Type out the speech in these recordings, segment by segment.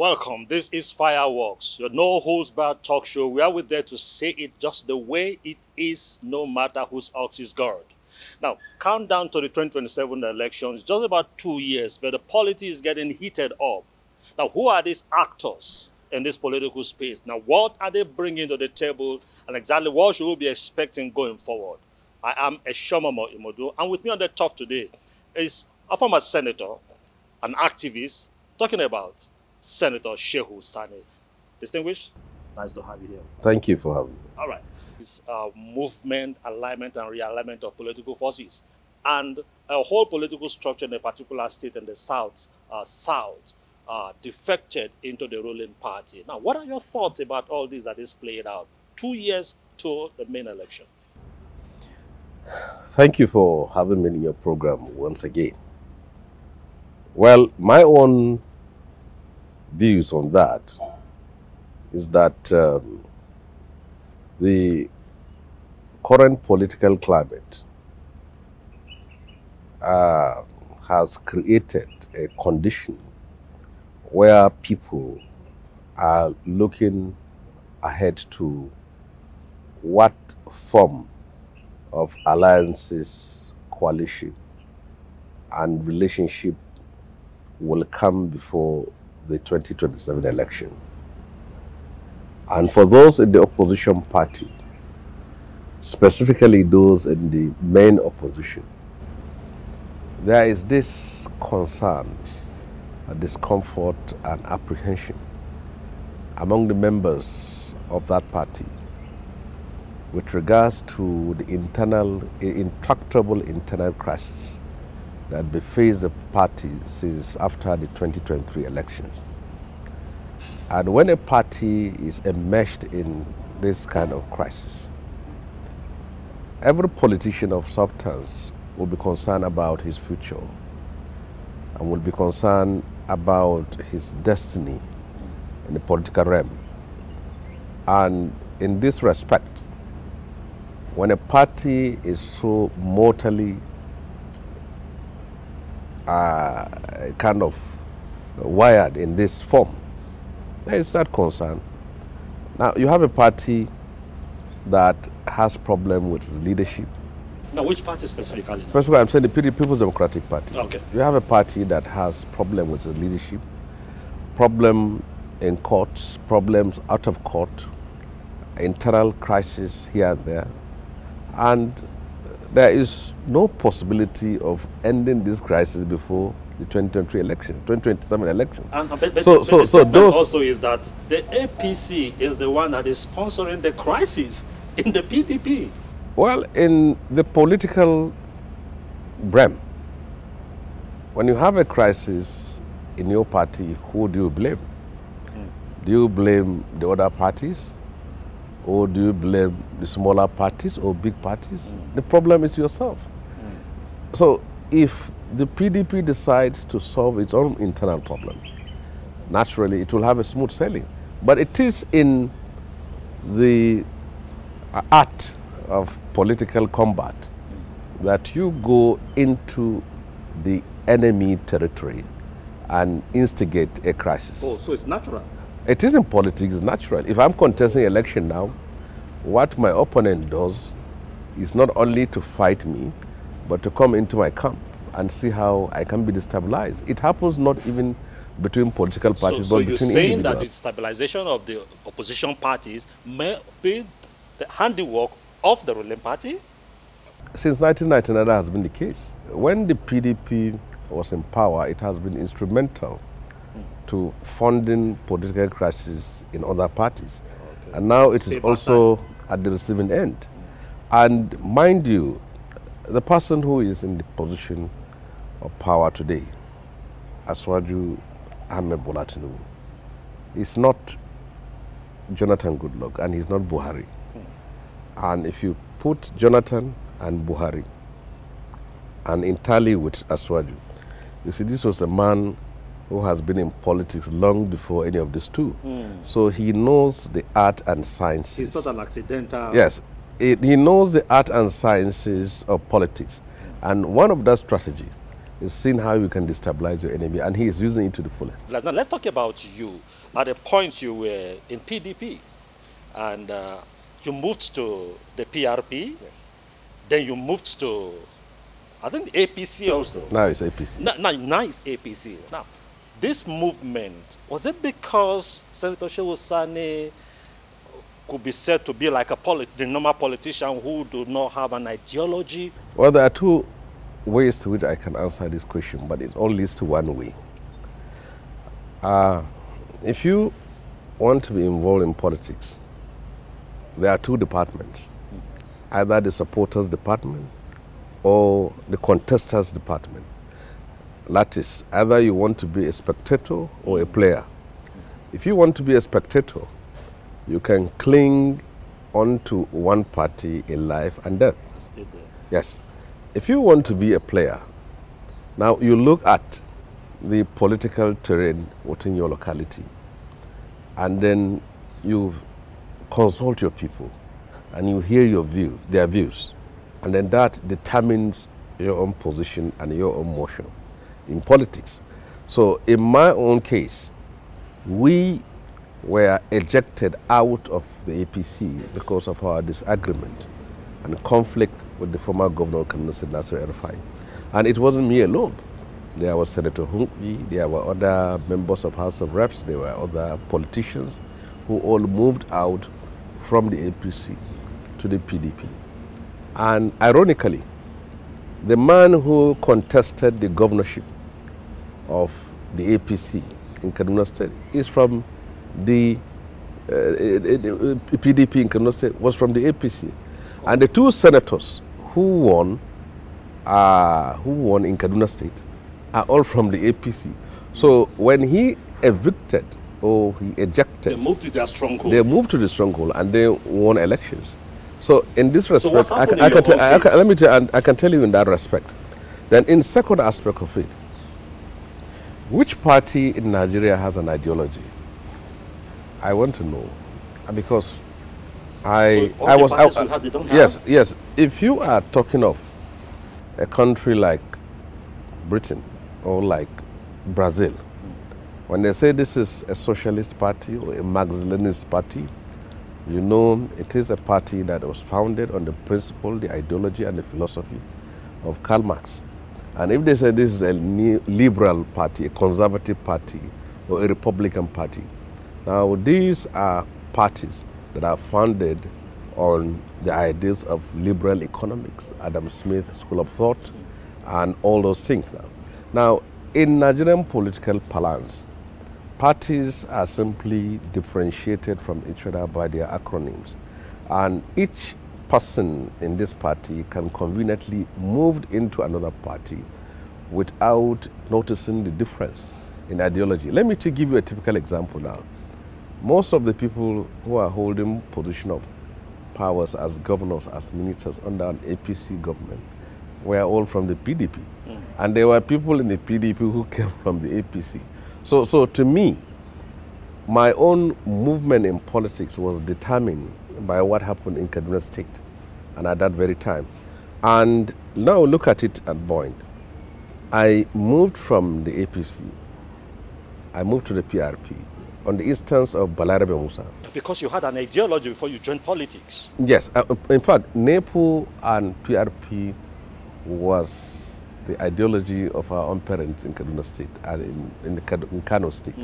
Welcome. This is Fireworks, your no-holds-barred talk show. We are with there to say it just the way it is, no matter whose ox is God. Now, countdown to the 2027 elections, just about 2 years, but the politics is getting heated up. Now, who are these actors in this political space? Now, what are they bringing to the table, and exactly what should we be expecting going forward? I am Eshomomoh Imoudu, and with me on the top today is a former senator, an activist, talking about Senator Shehu Sani. Distinguished, it's nice to have you here. Thank you for having me. All right. It's movement, alignment, and realignment of political forces. And a whole political structure in a particular state in the South defected into the ruling party. Now, what are your thoughts about all this that is played out 2 years to the main election? Thank you for having me in your program once again. Well, my own views on that is that the current political climate has created a condition where people are looking ahead to what form of alliances, coalition, and relationship will come before the 2027 election. And for those in the opposition party, specifically those in the main opposition, there is this concern, discomfort, and apprehension among the members of that party with regards to the intractable internal crisis that befaced the party since after the 2023 elections. And when a party is enmeshed in this kind of crisis, every politician of substance will be concerned about his future and will be concerned about his destiny in the political realm. And in this respect, when a party is so mortally kind of wired in this form, there is that concern. Now, you have a party that has problem with its leadership. Now, which party specifically? First of all, I'm saying the People's Democratic Party. Okay. You have a party that has problem with its leadership, problem in courts, problems out of court, internal crisis here and there, and there is no possibility of ending this crisis before the 2023 election, 2027 election. And those also is that the APC is the one that is sponsoring the crisis in the PDP. Well, in the political realm, when you have a crisis in your party, who do you blame? Do you blame the other parties? Or do you blame the smaller parties or big parties? The problem is yourself. So if the PDP decides to solve its own internal problem, naturally it will have a smooth sailing. But it is in the art of political combat that you go into the enemy territory and instigate a crisis. Oh, so it's natural. It is in politics, it's natural. If I'm contesting an election now, what my opponent does is not only to fight me, but to come into my camp and see how I can be destabilized. It happens not even between political parties, but between individuals. So you're saying that the stabilization of the opposition parties may be the handiwork of the ruling party? Since 1999, that has been the case. When the PDP was in power, it has been instrumental to funding political crises in other parties. Okay. And now it is also at the receiving end. And mind you, the person who is in the position of power today, Aswaju Ahmed Bola Tinubu, is not Jonathan Goodluck and he's not Buhari. And if you put Jonathan and Buhari and entirely with Aswaju, you see this was a man who has been in politics long before any of these two. So he knows the art and sciences. He's not an accidental. Yes, he knows the art and sciences of politics. And one of that strategy is seeing how you can destabilize your enemy, and he is using it to the fullest. Now, let's talk about you. At the point you were in PDP, and you moved to the PRP, Yes. then you moved to, I think, the APC also. Now it's APC. Now it's APC. Now, this movement, was it because Senator Shehu Sani could be said to be like the normal politician who do not have an ideology? Well, there are two ways to which I can answer this question, but it all leads to one way. If you want to be involved in politics, there are two departments, either the supporters department or the contestants department. That is, either you want to be a spectator or a player. If you want to be a spectator, you can cling onto one party in life and death. Stay there. Yes. If you want to be a player, now you look at the political terrain within your locality, and then you consult your people, and you hear their views, and then that determines your own position and your own motion in politics. So in my own case, we were ejected out of the APC because of our disagreement and conflict with the former governor of Kaduna State, Nasu Rufi. And it wasn't me alone. There was Senator Hunkbi, there were other members of House of Reps, there were other politicians who all moved out from the APC to the PDP. And ironically, the man who contested the governorship of the APC in Kaduna State is from the PDP in Kaduna State, was from the APC. And the two senators who won in Kaduna State are all from the APC. So when he evicted or he ejected, they moved to their stronghold. They moved to the stronghold and they won elections. So in this respect, so I can tell you in that respect. Then in second aspect of it, which party in Nigeria has an ideology? I want to know, because I was out. Yes. If you are talking of a country like Britain or like Brazil, when they say this is a socialist party or a Marxist-Leninist party, you know it is a party that was founded on the principle, the ideology, and the philosophy of Karl Marx. And if they say this is a liberal party, a conservative party, or a Republican party, now these are parties that are founded on the ideas of liberal economics, Adam Smith School of Thought, and all those things now. Now, in Nigerian political parlance, parties are simply differentiated from each other by their acronyms. And each person in this party can conveniently move into another party without noticing the difference in ideology. Let me give you a typical example now. Most of the people who are holding position of powers as governors, as ministers under an APC government were all from the PDP. And there were people in the PDP who came from the APC. So to me, my own movement in politics was determined by what happened in Kaduna State and at that very time. And now look at it at point. I moved from the APC, I moved to the PRP on the instance of Balarabe Musa. Because you had an ideology before you joined politics. Yes, in fact, NEPO and PRP was the ideology of our own parents in Kaduna State and in Kano State.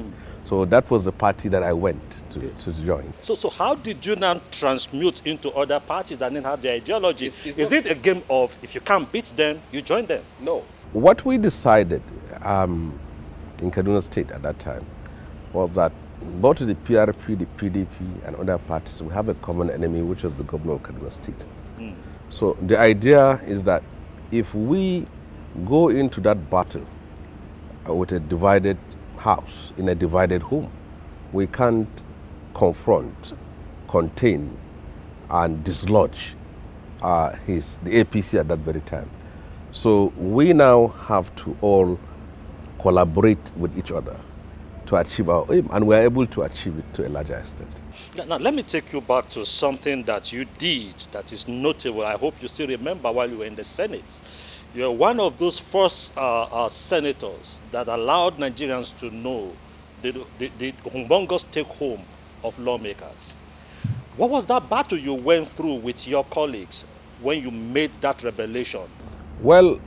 So that was the party that I went to join. So how did you now transmute into other parties that didn't have the ideology? Is it a game of, if you can't beat them, you join them? No. What we decided in Kaduna State at that time was that both the PRP, the PDP, and other parties, we have a common enemy, which was the governor of Kaduna State. So the idea is that if we go into that battle with a divided house, in a divided home, we can't confront, contain, and dislodge the APC at that very time. So we now have to all collaborate with each other to achieve our aim, and we are able to achieve it to a larger extent. Now, let me take you back to something that you did that is notable. I hope you still remember while you were in the Senate. You're one of those first senators that allowed Nigerians to know the humongous take-home of lawmakers. What was that battle you went through with your colleagues when you made that revelation? Well,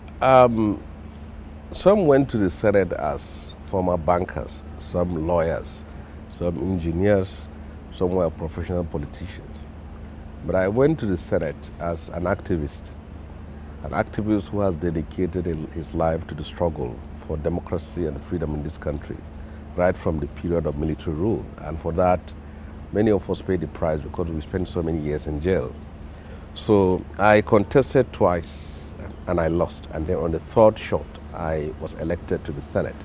some went to the Senate as former bankers, some lawyers, some engineers, some were professional politicians. But I went to the Senate as an activist who has dedicated his life to the struggle for democracy and freedom in this country, right from the period of military rule. And for that, many of us paid the price because we spent so many years in jail. So I contested twice and I lost. And then on the third shot, I was elected to the Senate.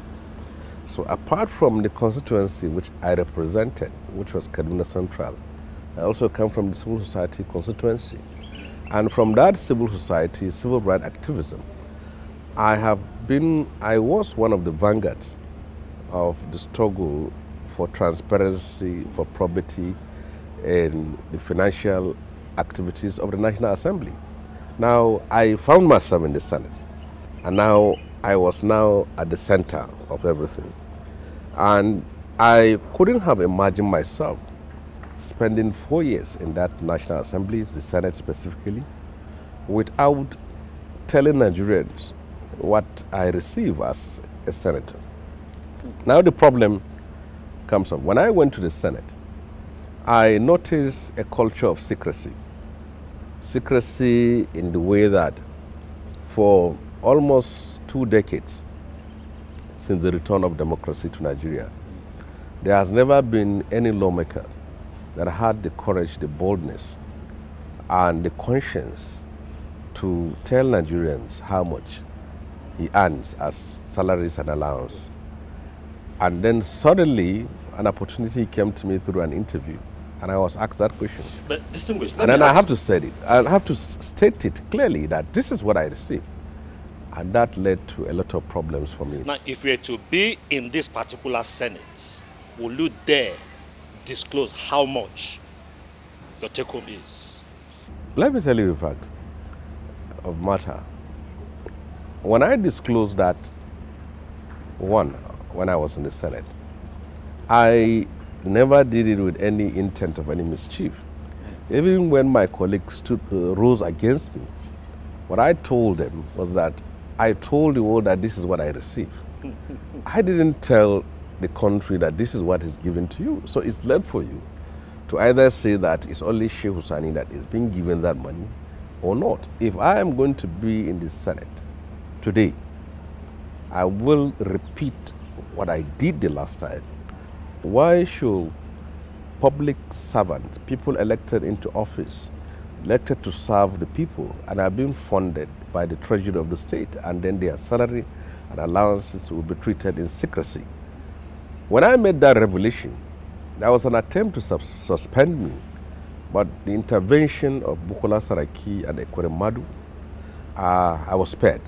So apart from the constituency which I represented, which was Kaduna Central, I also come from the civil society constituency. And from that civil society, civil rights activism, I was one of the vanguards of the struggle for transparency, for probity in the financial activities of the National Assembly. Now, I found myself in the Senate, and now I was at the center of everything. And I couldn't have imagined myself spending 4 years in that National Assembly, the Senate specifically, without telling Nigerians what I receive as a senator. Now the problem comes up. When I went to the Senate, I noticed a culture of secrecy. Secrecy in the way that for almost 2 decades since the return of democracy to Nigeria, there has never been any lawmaker that had the courage, the boldness, and the conscience to tell Nigerians how much he earns as salaries and allowance. And then suddenly, an opportunity came to me through an interview, and I was asked that question. But distinguished, and then I have to say it. I have to state it clearly that this is what I received. And that led to a lot of problems for me. Now, if you were to be in this particular Senate, will you dare disclose how much your take-home is? Let me tell you the fact of matter. When I disclosed that, when I was in the Senate, I never did it with any intent of any mischief. Even when my colleagues rose against me, what I told them was that I told the world that this is what I received. I didn't tell the country that this is what is given to you. So it's left for you to either say that it's only Shehu Sani that is being given that money or not. If I am going to be in the Senate today, I will repeat what I did the last time. Why should public servants, people elected into office, elected to serve the people, and are being funded by the treasury of the state, and then their salary and allowances will be treated in secrecy? When I made that revelation, there was an attempt to suspend me, but the intervention of Bukola Saraki and Ekweremadu, I was spared.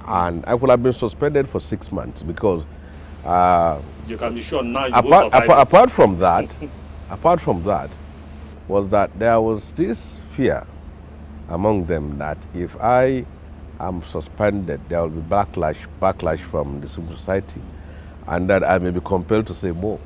And I could have been suspended for 6 months because you can be sure now you will survive apart from that, was that there was this fear among them that if I am suspended, there will be backlash from the civil society, and that I may be compelled to say more.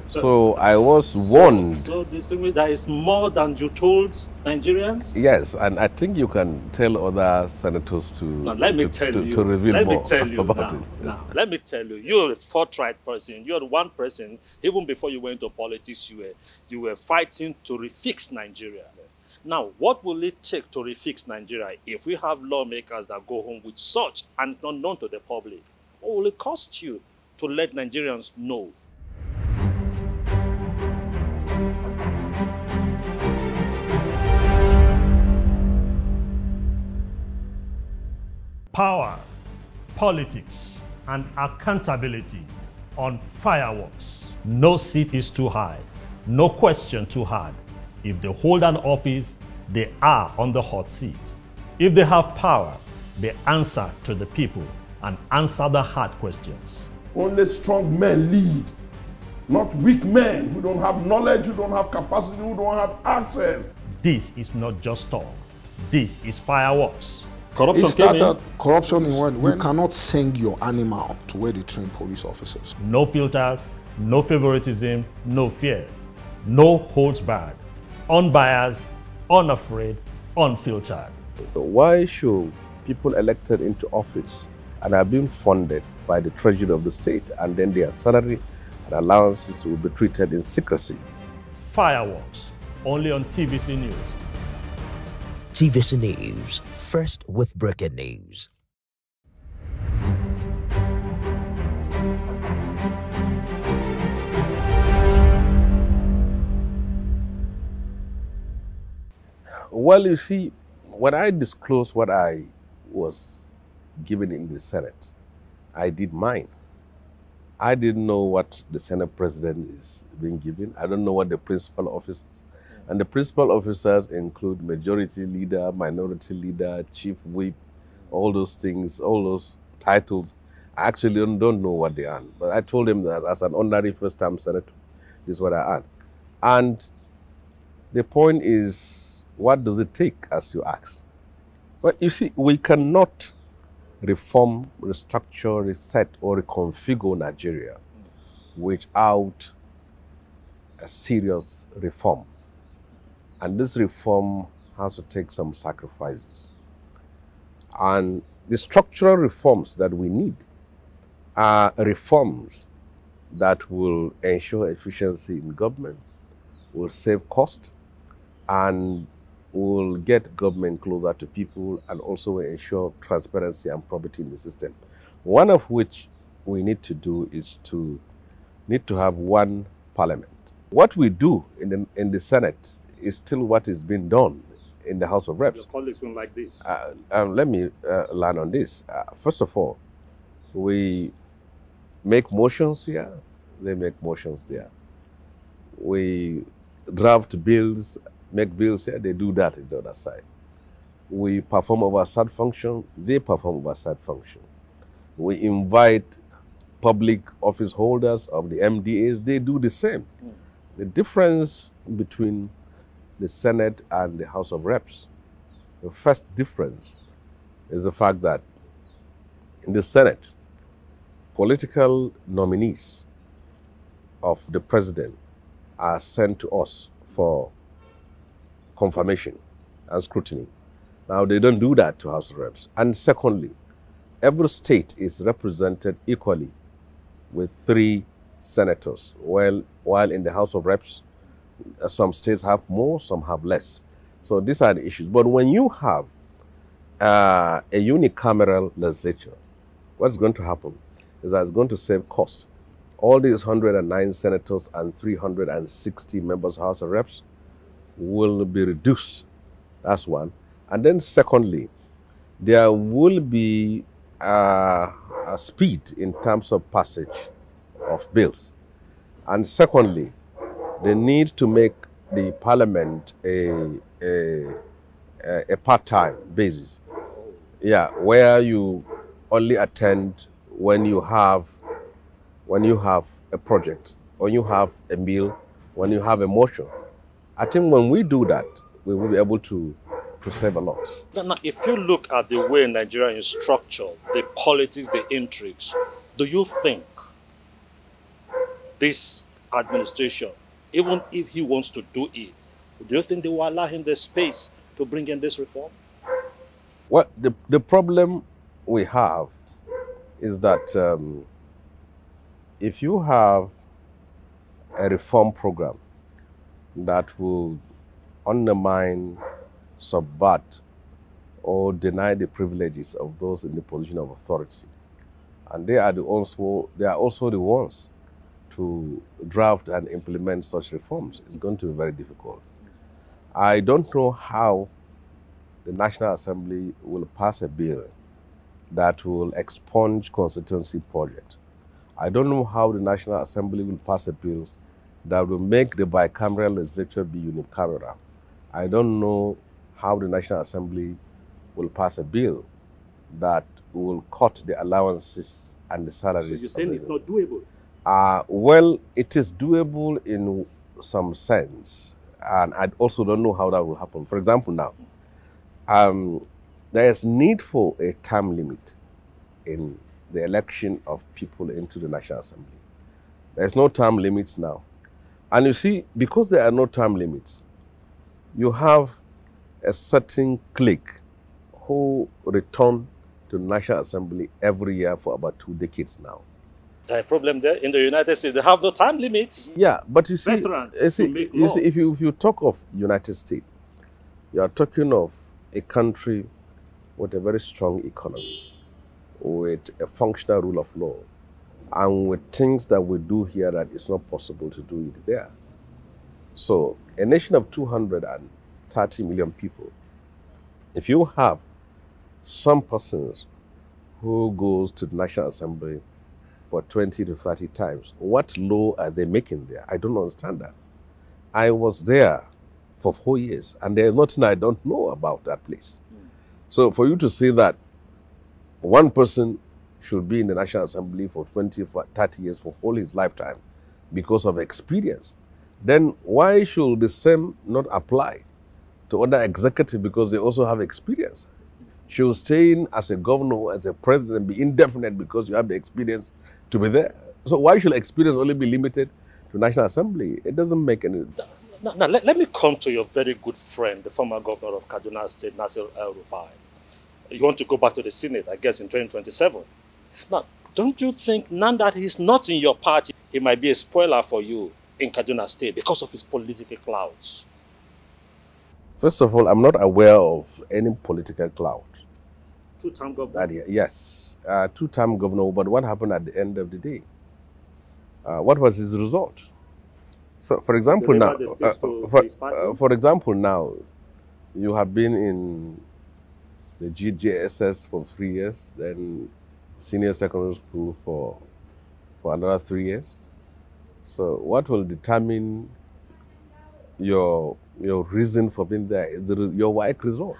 So I was warned. So that is more than you told Nigerians? Yes, and I think you can tell other senators to reveal more about it. Yes. Now, let me tell you, you're a forthright person. You're the one person, even before you went to politics, you were fighting to refix Nigeria. Now, what will it take to refix Nigeria if we have lawmakers that go home with such and not known to the public? What will it cost you to let Nigerians know? Power, politics, and accountability on fireworks. No seat is too high, no question too hard. If they hold an office, they are on the hot seat. If they have power, they answer to the people and answer the hard questions. Only strong men lead, not weak men who don't have knowledge, who don't have capacity, who don't have access. This is not just talk. This is fireworks. Corruption It started came in. corruption in when you cannot send your animal to where they train police officers. No filter, no favoritism, no fear. No holds barred. Unbiased, unafraid, unfiltered. Why should people elected into office and are being funded by the treasury of the state, and then their salary and allowances will be treated in secrecy? Fireworks, only on TVC News. TVC News, first with breaking news. Well, you see, when I disclosed what I was given in the Senate, I did mine. I didn't know what the Senate president is being given. I don't know what the principal officers. And the principal officers include majority leader, minority leader, chief whip, all those things, all those titles. I actually don't know what they are. But I told them that as an honorary first-time senator, this is what I earn. And the point is, what does it take, as you ask? Well, you see, we cannot reform, restructure, reset, or reconfigure Nigeria without a serious reform. And this reform has to take some sacrifices. And the structural reforms that we need are reforms that will ensure efficiency in government, will save cost, and will get government closer to people, and also will ensure transparency and probity in the system. One of which we need to do is to have one parliament. What we do in the Senate is still what is being done in the House of Reps. Your colleagues don't like this. Let me land on this. First of all, we make motions here, they make motions there. We draft bills, make bills here, they do that on the other side. We perform oversight function, they perform oversight function. We invite public office holders of the MDAs, they do the same. The difference between the Senate and the House of Reps, the first difference is the fact that in the Senate, political nominees of the president are sent to us for confirmation and scrutiny. Now, they don't do that to House of Reps. And secondly, every state is represented equally with 3 senators, while in the House of Reps, some states have more, some have less. So these are the issues. But when you have a unicameral legislature, what's going to happen is that it's going to save cost. All these 109 senators and 360 members of House of Reps will be reduced. That's one. And then secondly, there will be a speed in terms of passage of bills. And secondly, they need to make the parliament a part-time basis. Yeah, where you only attend when you have a project, or you have a bill, when you have a motion. I think when we do that, we will be able to save a lot. Now, if you look at the way Nigeria is structured, the politics, the intrigues, do you think this administration, even if he wants to do it, do you think they will allow him the space to bring in this reform? Well, the problem we have is that if you have a reform program that will undermine, subvert, or deny the privileges of those in the position of authority, and they are also the ones to draft and implement such reforms, it's going to be very difficult. I don't know how the National Assembly will pass a bill that will expunge constituency project. I don't know how the National Assembly will pass a bill that will make the bicameral legislature be unicameral. I don't know how the National Assembly will pass a bill that will cut the allowances and the salaries. So you're saying it's not doable? Well, it is doable in some sense, and I also don't know how that will happen. For example, now, there is need for a term limit in the election of people into the National Assembly. There's no term limits now. And you see, because there are no term limits, you have a certain clique who return to the National Assembly every year for about 2 decades now. There's a problem there in the United States. They have no time limits. Yeah, but you see, Veterans if you talk of United States, you are talking of a country with a very strong economy, with a functional rule of law, and with things that we do here that it's not possible to do it there. So a nation of 230 million people, if you have some persons who goes to the National Assembly for 20 to 30 times, what law are they making there? I don't understand that. I was there for 4 years, and there's nothing I don't know about that place. So for you to say that one person should be in the National Assembly for 20, for 30 years, for all his lifetime, because of experience, then why should the same not apply to other executives because they also have experience? Should staying as a governor, as a president, be indefinite because you have the experience to be there? So why should experience only be limited to National Assembly? It doesn't make any... Now let me come to your very good friend, the former governor of Kaduna State, Nasu Rufi. You want to go back to the Senate, I guess, in 2027. Now, don't you think now that he's not in your party, he might be a spoiler for you in Kaduna State because of his political clouds? First of all, I'm not aware of any political cloud. Two-term governor? Yes, two-term governor, but what happened at the end of the day? What was his result? So, for example, now, for example, now, you have been in the GJSS for 3 years, then senior secondary school for another 3 years. So, what will determine your reason for being there is your WAEC result.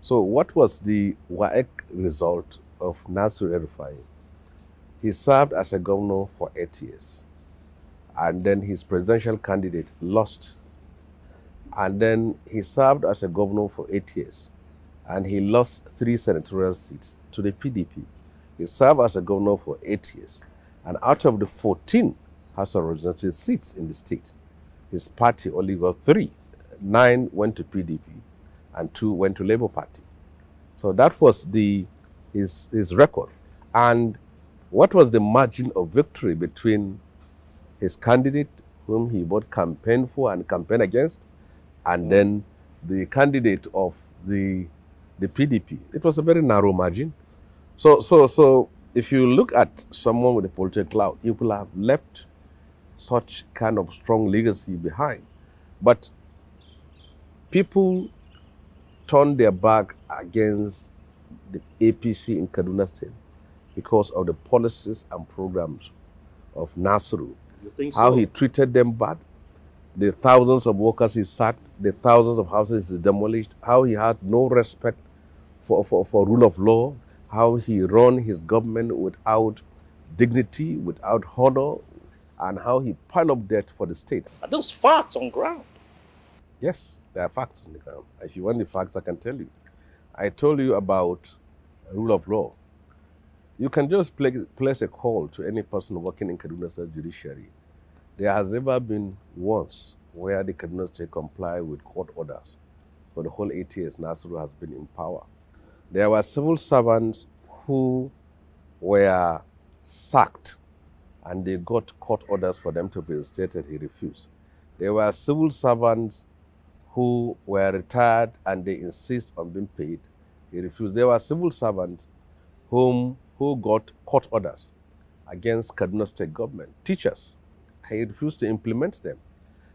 So, what was the WAEC result of Nasu Rufi? He served as a governor for 8 years. And then his presidential candidate lost. And then he served as a governor for 8 years. And he lost 3 senatorial seats to the PDP. He served as a governor for 8 years. And out of the 14 House of Representatives seats in the state, his party only got 3. 9 went to PDP and 2 went to Labour Party. So that was his record. And what was the margin of victory between his candidate, whom he both campaigned for and campaigned against, and then the candidate of the PDP? It was a very narrow margin. So if you look at someone with a political clout, you will have left such kind of strong legacy behind. But people turned their back against the APC in Kaduna State because of the policies and programs of Nasru. You think so? How he treated them bad, the thousands of workers he sacked, the thousands of houses he demolished, how he had no respect for rule of law, how he ran his government without dignity, without honor, and how he piled up debt for the state. Are those facts on ground? Yes, there are facts on the ground. If you want the facts, I can tell you. I told you about rule of law. You can just place a call to any person working in Kaduna State Judiciary. There has never been once where the Kaduna State complied with court orders for the whole 8 years Nasru has been in power. There were civil servants who were sacked and they got court orders for them to be reinstated. He refused. There were civil servants who were retired and they insist on being paid. He refused. There were civil servants who got court orders against Kaduna State government, teachers. He refused to implement them.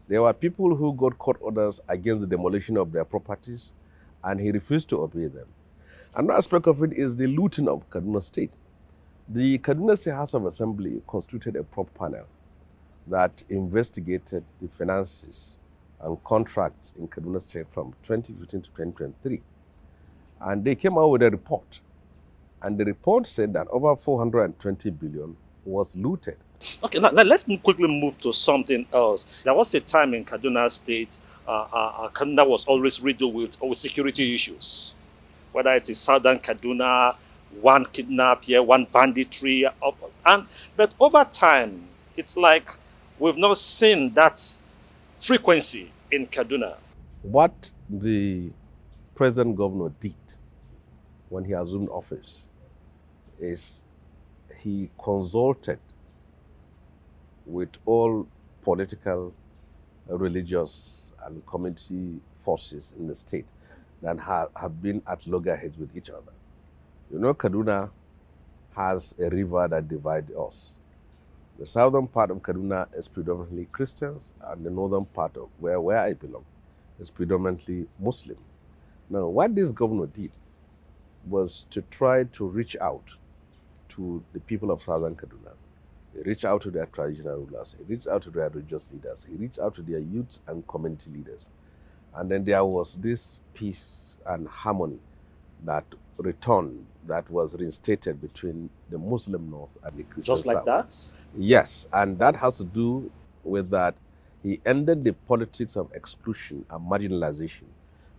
There were people who got court orders against the demolition of their properties, and he refused to obey them. Another aspect of it is the looting of Kaduna State. The Kaduna State House of Assembly constituted a probe panel that investigated the finances and contracts in Kaduna State from 2015 to 2023. And they came out with a report. And the report said that over 420 billion was looted. Okay, now let's quickly move to something else. There was a time in Kaduna State, Kaduna was always riddled with security issues. whether it is southern Kaduna, one kidnap here, one banditry, but over time, it's like we've not seen that frequency in Kaduna. What the present governor did when he assumed office is he consulted with all political, religious, and community forces in the state that have been at loggerheads with each other. You know, Kaduna has a river that divides us. The southern part of Kaduna is predominantly Christians, and the northern part of where I belong is predominantly Muslim. Now, what this governor did was to try to reach out to the people of southern Kaduna. He reached out to their traditional rulers. He reached out to their religious leaders. He reached out to their youth and community leaders. And then there was this peace and harmony that returned, that was reinstated between the Muslim North and the Christian South. Just like that? Yes, and that has to do with that he ended the politics of exclusion and marginalization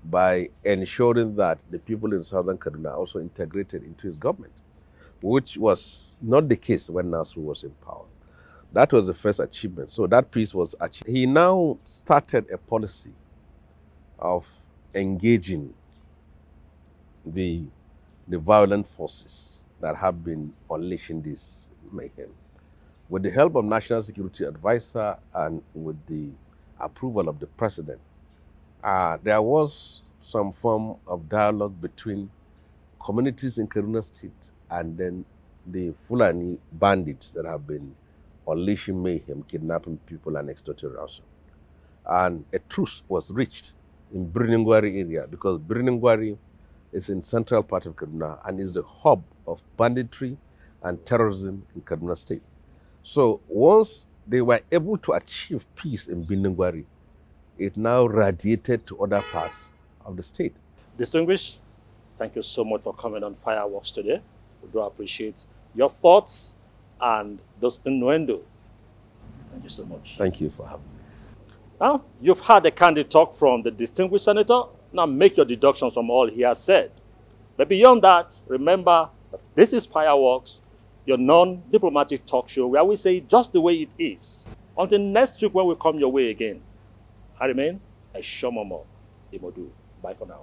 by ensuring that the people in southern Kaduna are also integrated into his government, which was not the case when Nasu was in power. That was the first achievement. So that peace was achieved. He now started a policy of engaging the violent forces that have been unleashing this mayhem. With the help of National Security Advisor and with the approval of the President, there was some form of dialogue between communities in Kaduna State and then the Fulani bandits that have been unleashing mayhem, kidnapping people and extorting ransom. And a truce was reached in Birningwari area, because Birningwari is in central part of Kaduna and is the hub of banditry and terrorism in Kaduna State. So once they were able to achieve peace in Birningwari, it now radiated to other parts of the state. Distinguished, thank you so much for coming on Fireworks today. We do appreciate your thoughts and those innuendo. Thank you so much. Thank you for having me. Now, you've had a candid talk from the distinguished senator. Now make your deductions from all he has said. But beyond that, remember that this is Fireworks, your non-diplomatic talk show where we say just the way it is. Until next week when we come your way again, I remain Eshomomoh Imoudu. Bye for now.